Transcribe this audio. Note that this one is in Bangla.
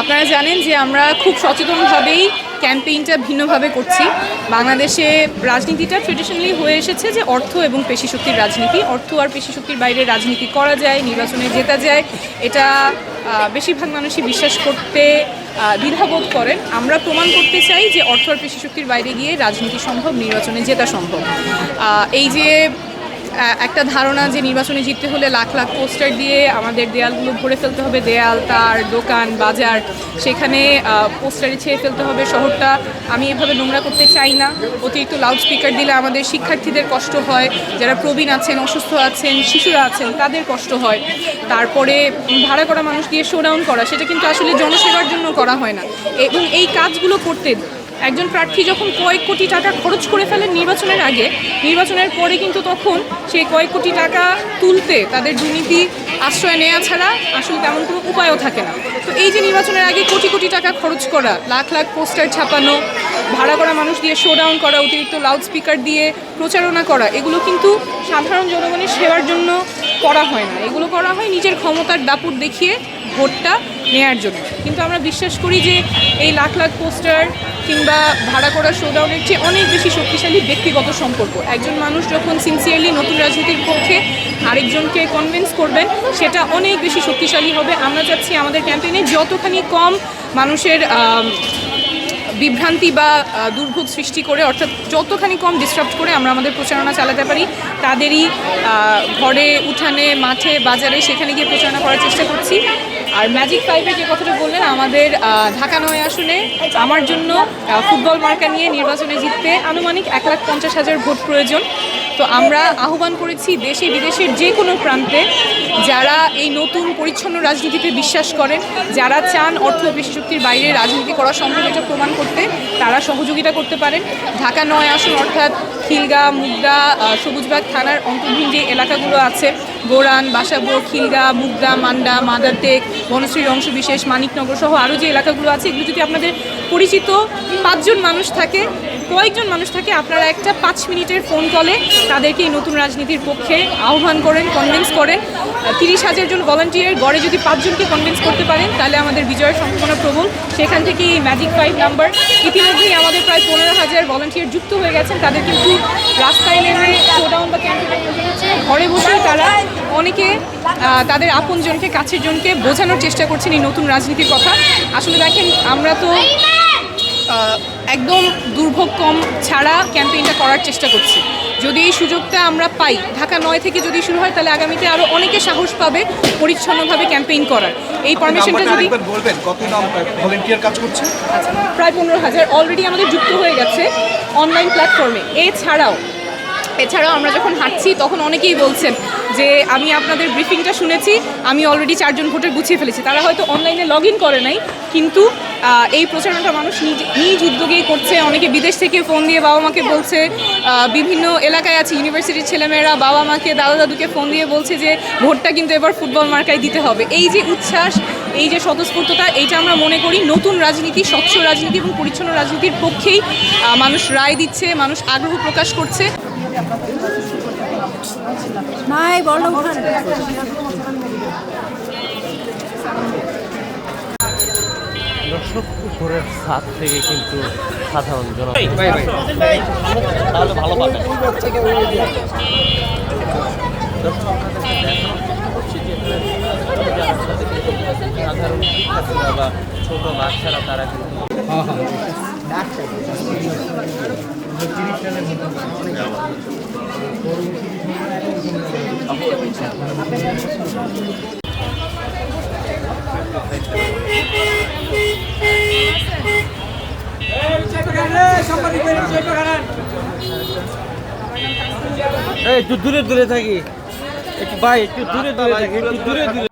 আপনারা জানেন যে আমরা খুব সচেতনভাবেই ক্যাম্পেইনটা ভিন্নভাবে করছি। বাংলাদেশে রাজনীতিটা ট্রেডিশনালি হয়ে এসেছে যে অর্থ এবং পেশিশক্তির রাজনীতি। অর্থ আর পেশিশক্তির বাইরে রাজনীতি করা যায়, নির্বাচনে জেতা যায়, এটা বেশিরভাগ মানুষই বিশ্বাস করতে দ্বিধাবোধ করেন। আমরা প্রমাণ করতে চাই যে অর্থ আর পেশিশক্তির বাইরে গিয়ে রাজনীতি সম্ভব, নির্বাচনে জেতা সম্ভব। এই যে একটা ধারণা যে নির্বাচনে জিততে হলে লাখ লাখ পোস্টার দিয়ে আমাদের দেয়ালগুলো ভরে ফেলতে হবে, দেয়াল, তার, দোকান, বাজার, সেখানে পোস্টারে ছেয়ে ফেলতে হবে শহরটা, আমি এভাবে নোংরা করতে চাই না। অতিরিক্ত লাউড স্পিকার দিলে আমাদের শিক্ষার্থীদের কষ্ট হয়, যারা প্রবীণ আছেন, অসুস্থ আছেন, শিশুরা আছেন, তাদের কষ্ট হয়। তারপরে ভাড়া করা মানুষ দিয়ে শোডাউন করা, সেটা কিন্তু আসলে জনসেবার জন্য করা হয় না। এবং এই কাজগুলো করতে একজন প্রার্থী যখন কয়েক কোটি টাকা খরচ করে ফেলেন নির্বাচনের আগে, নির্বাচনের পরে কিন্তু তখন সেই কয়েক কোটি টাকা তুলতে তাদের দুর্নীতি আশ্রয় নেওয়া ছাড়া আসলে তেমন কোনো উপায়ও থাকে না। তো এই যে নির্বাচনের আগে কোটি কোটি টাকা খরচ করা, লাখ লাখ পোস্টার ছাপানো, ভাড়া করা মানুষ দিয়ে শোডাউন করা, অতিরিক্ত লাউড স্পিকার দিয়ে প্রচারণা করা, এগুলো কিন্তু সাধারণ জনগণের সেবার জন্য করা হয় না। এগুলো করা হয় নিজের ক্ষমতার দাপুট দেখিয়ে ভোটটা নেয়ার জন্য। কিন্তু আমরা বিশ্বাস করি যে এই লাখ লাখ পোস্টার কিংবা ভাড়া করা শোডাউনের চেয়ে অনেক বেশি শক্তিশালী ব্যক্তিগত সম্পর্ক। একজন মানুষ যখন সিনসিয়ারলি নতুন রাজনীতির পক্ষে আরেকজনকে কনভিন্স করবেন, সেটা অনেক বেশি শক্তিশালী হবে। আমরা চাচ্ছি আমাদের ক্যাম্পেইনে যতখানি কম মানুষের বিভ্রান্তি বা দুর্ভোগ সৃষ্টি করে, অর্থাৎ যতখানি কম ডিস্টার্ব করে আমরা আমাদের প্রচারণা চালাতে পারি, তাদেরই ঘরে, উঠানে, মাঠে, বাজারে, সেখানে গিয়ে প্রচারণা করার চেষ্টা করছি। আর ম্যাজিক 5-এর যে কথাটা বললেন, আমাদের ঢাকা 9 আসনে আমার জন্য ফুটবল মার্কা নিয়ে নির্বাচনে জিততে আনুমানিক 1,50,000 ভোট প্রয়োজন। তো আমরা আহ্বান করেছি দেশে বিদেশের যে কোনো প্রান্তে যারা এই নতুন পরিচ্ছন্ন রাজনীতিতে বিশ্বাস করেন, যারা চান অর্থ পেশিশক্তির বাইরে রাজনীতি করা সম্ভব এটা প্রমাণ করতে, তারা সহযোগিতা করতে পারেন। ঢাকা 9 আসন অর্থাৎ খিলগাঁও, মুগদা, সবুজবাগ থানার অন্তর্ভুক্ত যে এলাকাগুলো আছে, গোরান, বাসাবো, খিলগাঁও, মুগদা, মান্ডা, মাদারটেক, বনশ্রীর অংশবিশেষ, মানিকনগর সহ আরও যে এলাকাগুলো আছে, এগুলো যদি আপনাদের পরিচিত 5 জন মানুষ থাকে, কয়েকজন মানুষ থাকে, আপনারা একটা 5 মিনিটের ফোন কলে তাদেরকে এই নতুন রাজনীতির পক্ষে আহ্বান করেন, কনভিন্স করেন। 30,000 জন ভলান্টিয়ার গড়ে যদি 5 জনকে কনভিন্স করতে পারেন, তাহলে আমাদের বিজয়ের সম্ভাবনা প্রবল। সেখান থেকে এই ম্যাজিক 5 নাম্বার, ইতিমধ্যেই আমাদের প্রায় 15,000 ভলান্টিয়ার যুক্ত হয়ে গেছেন। তাদের কিন্তু রাস্তায় নেমে শোডাউন বা ক্যাম্পেইন হচ্ছে, ঘরে বসে তারা অনেকে তাদের আপনজনকে, কাছের জনকে বোঝানোর চেষ্টা করছেন এই নতুন রাজনীতির কথা। আসলে দেখেন, আমরা তো একদম দুর্ভোগ কম ছাড়া ক্যাম্পেইনটা করার চেষ্টা করছি। যদি এই সুযোগটা আমরা পাই, ঢাকা 9 থেকে যদি শুরু হয়, তাহলে আগামীতে আরও অনেকে সাহস পাবে পরিচ্ছন্নভাবে ক্যাম্পেইন করার। এই পারমিশনটা যদি বলবেন, কত নাম ভলান্টিয়ার কাজ করছে? আচ্ছা, প্রায় 15,000 অলরেডি আমাদের যুক্ত হয়ে গেছে অনলাইন প্ল্যাটফর্মে। এছাড়াও আমরা যখন হাঁটছি তখন অনেকেই বলছেন যে আমি আপনাদের ব্রিফিংটা শুনেছি, আমি অলরেডি 4 জন ভোটার গুছিয়ে ফেলেছি। তারা হয়তো অনলাইনে লগ ইন করে নাই, কিন্তু এই প্রচারণাটা মানুষ নিজ উদ্যোগেই করছে। অনেকে বিদেশ থেকে ফোন দিয়ে বাবা মাকে বলছে, বিভিন্ন এলাকায় আছে ইউনিভার্সিটির ছেলেমেয়েরা বাবা মাকে, দাদা দাদুকে ফোন দিয়ে বলছে যে ভোটটা কিন্তু এবার ফুটবল মার্কায় দিতে হবে। এই যে উচ্ছ্বাস, এই যে স্বতঃস্ফূর্ততা, এইটা আমরা মনে করি নতুন রাজনীতি, স্বচ্ছ রাজনীতি এবং পরিচ্ছন্ন রাজনীতির পক্ষেই মানুষ রায় দিচ্ছে, মানুষ আগ্রহ প্রকাশ করছে। দর্শক, উপরের ছাদ থেকে কিন্তু সাধারণ জনগণ ভালো পাবেন। সাধারণ শিক্ষার্থীরা বা ছোট বাচ্চারা তারা কিন্তু একটু দূরে দূরে থাকি, একটু ভাই, একটু দূরে দূরে থাকি, একটু দূরে দূরে।